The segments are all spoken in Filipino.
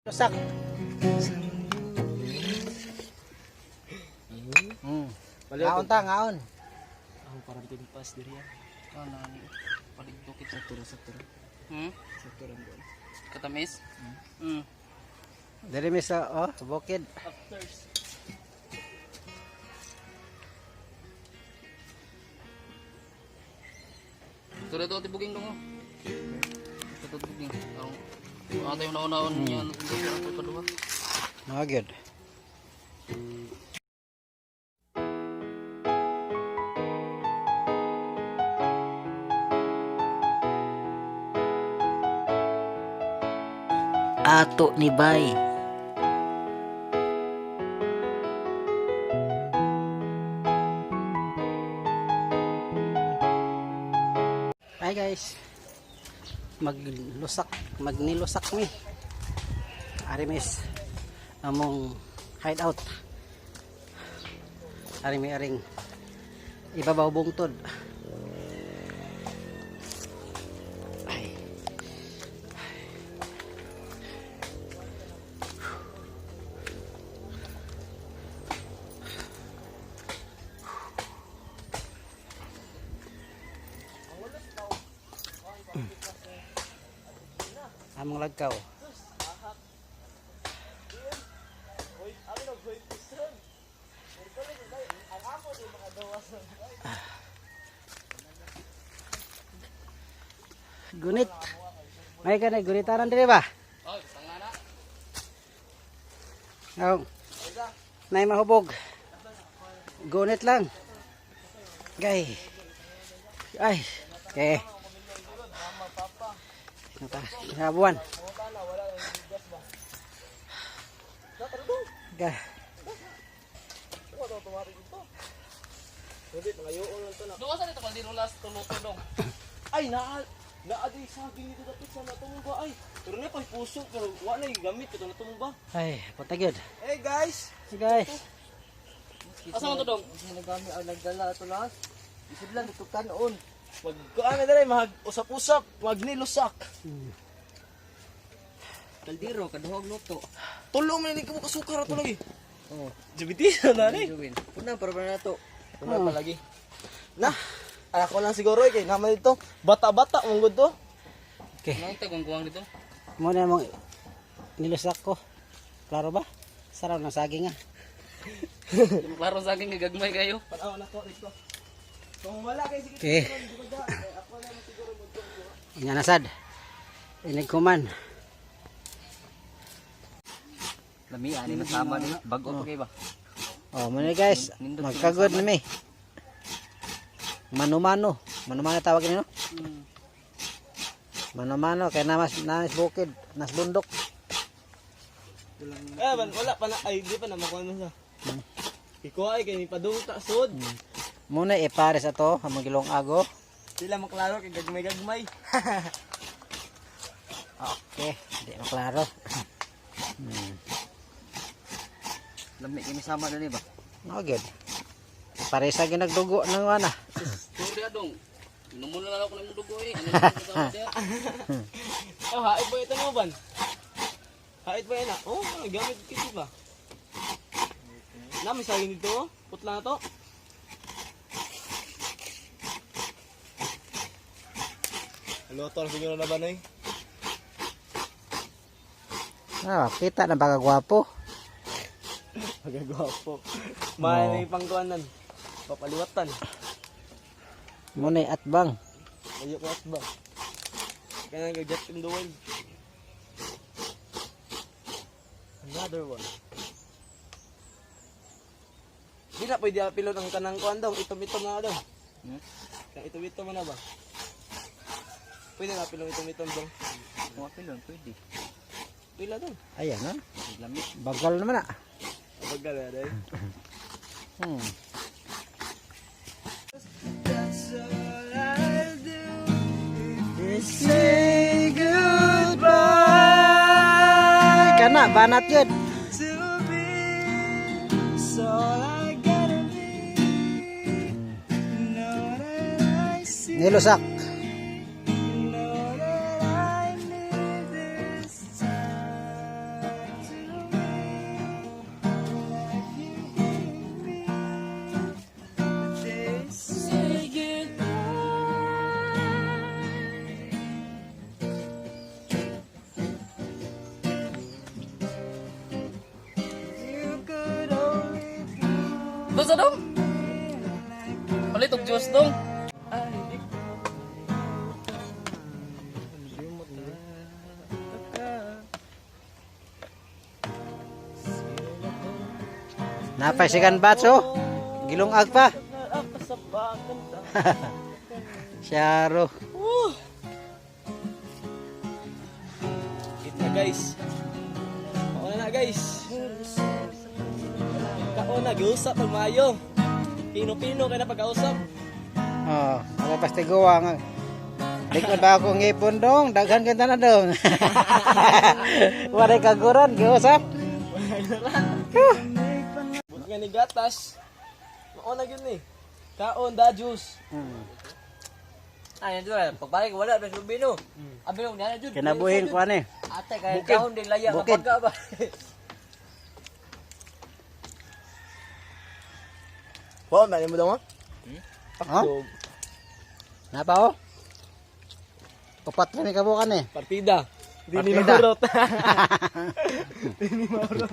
Sak. Ngaon ta, ngaon. Ako parang tinpas diri yan. Oh, nani. Paligtukit sa tura. Sa tura mo. Katamis? Diri mi sa bukid. Upstairs. Tura to tibuging dong. Ito tibuging. Ang ate yung naon-naon niya ako kadua. Mga gyud. Ato ni Bay. Hi guys. Magnilusak mi. Arimis among hideout. Arimi aring ibabaw bungtod. Among lagkaw. Gunit. May kanay gunitanan diri ba? Oh, tangana. Oh. Nay mahubog. Gunit lang. Gay. Ay. Okay. Habuan. Ga. Duwa sa dito kaldero last tuluto dong. Ay naadi saging dito dapat sa natumba ay. Pero na pa puso pero wa na gamit ito natumba. Ay, patagyod. Hey guys. Si guys. Asa man to dong? Nagami ang nagdala ito lahat. Isip lang ito kanon. Magkuan dere mag usap-usap, magnilusak. Kaldero, kaduhog luto. Tulo man ni ko kasukar ato lagi. Oh, Jubiti na ni. Juwin. Puna para na to. Puna pa lagi. Na. Ako lang siguro kay naman dito. Bata-bata mong gud to. Okay. Nang tagong kuwang dito. Muna mong nilusak ko. Klaro ba? Saraw ng saging ah. Klaro sa akin gagmay kayo. Panaw na to dito. Kung wala kay sige. Okay. Ako lang siguro mo. Inanasad. Inigkuman. Lami ani nasama ni bago pa kay ba. Oh, muna guys. Magkagod na mi. Mano-mano. Mano-mano tawag nino? Mano-mano kay namas bukid, nas bundok. Wala pa na ay di pa na makuha mo sa. Iko ay kay ni padung ta sud. Muna ipares ato among gilong ago. Sila maklaro kay gagmay-gagmay. Okay, di maklaro. Lami kini sama na ni ba. Okay. Paresa ginagdugo ng wana. Sorry adong. Inumun na lang ako ng dugo eh. Ano na sa dia? Oh, hait ba ito mo ban? Hait ba yan? Oh, gamit kiti ba? Nami sa dito, putla na to. Hello, tol, siguro na ba na eh? Ah, kita na baka gwapo. Magagwapo. May pangkuanan. Papaliwatan. Muna atbang. Ayo ko ba? Kaya nag-jet in the world. Another one. Di na pwede apilo ng kanang kuan daw. Itom-itom na daw. Kaya itom-itom mo na ba? Pwede na apilo itom-itom daw. Kung apilon pwede. Pila daw. Ayan ha. Lami. Bagal naman ah. Bagal na rin. Say goodbye. Kana banat yun. Nilusak. sa dong? Palit og juice dong. Napay sikan batso. Gilungag pa. Syaro. Kita guys. Kauna na guys. Kauna giusap pag maayo. Pino-pino kay na pagkausap. Oh, wala pasti gawa nga. Likod ba ako ngipon dong, daghan kita na dong. Wala kaguran, giusap. But nga ni gatas. Mauna gyud ni. Kaon da juice. Ay, ito pagbalik wala na subino. Abi nung niya jud. Kinabuhin ko ani. Ate kay Bukid. daon din laya Bukid. kapag ba. Wow, nani mo daw ha? Ha? Napa oh? Upat na ni kabukan eh. Partida. Di ni Partida. mahurot. Di ni mahurot.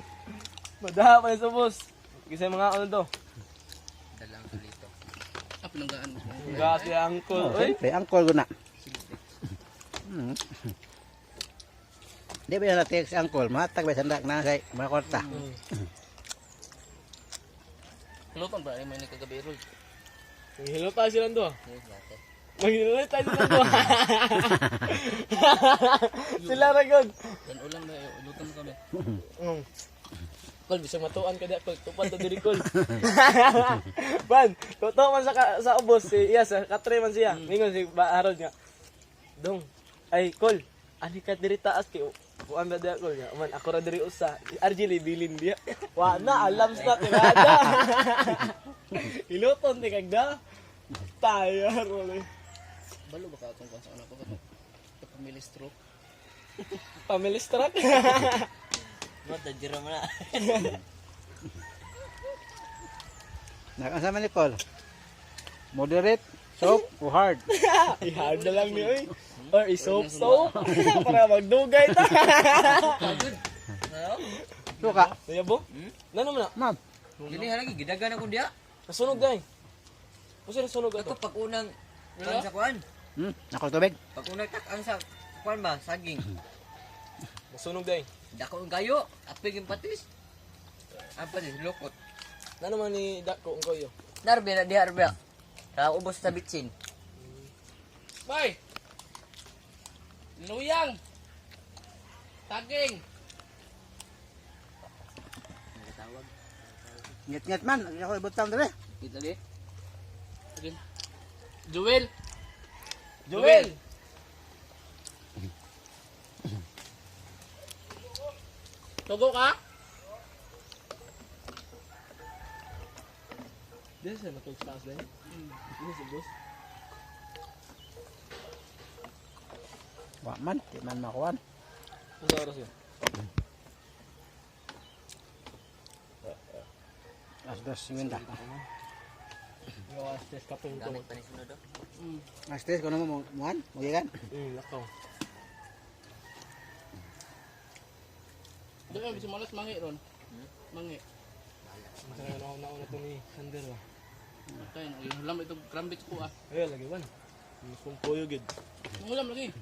Madaha pa sa boss. Kasi mga ano to. Dalang dito. Ah, pinanggaan mo. Pinanggaan si uncle. Oy. Siyempre, angkol ko na. Di ba yung natik si angkol? Matag ba sandak na say mga kwarta. Luton ba? Ay, may nagkagabirol. Manghilo tayo silang to. Manghilo tayo silang to. Sila na gud. Dan ulam na, luton kami. Kol, bisa matuan ka diya, Kol. Tupan to diri, Kol. Ban, totoo man sa ubos. Iya, sa katre man siya. Ningon si Harod nga. Dong, ay, Kol, ani ka diri taas kay kuan ba diya, Kol? Man, ako ra diri usa. RJ bilin dia. Wa na, alam sa tirada. Iluton ti kagda. Tayar ulit. Balo ba ka atong sa anak ko? Family stroke. Family stroke? Mata jira mo na. Nakasama ni Paul. Moderate, soft, o hard. I-hard na lang niyo eh. Or i-soap. Para magdugay ta. Suka. Nayabo? Nano mo na? Ma'am. Dili halagi gidagan ako diya. Nasunog day. Kasi nasunog Ito ato. pag unang kan sa kuan. Ako tubig. Pag unang tak-an sa kuan ba saging. Nasunog day. Dako ang kayo, apig yung patis. Ang patis lukot. Nano man ni Dako ang koyo? Narbe na di harbe. Sa ubos sa bitsin. Bay! Luyang! Taging! Ngit-ngit man. Ako ibutang dali. Kita di. Joel! Joel! Tugo ka? This is a matog sa aslan. This is a boss. Wa man. Di man makuhan. Ang oras yun? Asdos siminda. Gawas test kapeng ko. Gamit pa ni sunod do. Asdos ko naman muhan. Magigan. Lakaw. Doon bisa malas mangi ron. Mangi. Masaya na ako na ito ni Sander ba? Tayo, yung ulam ito, krambit ko ah. Ayun, lagi ba na? Kung puyo gid. Yung ulam lagi.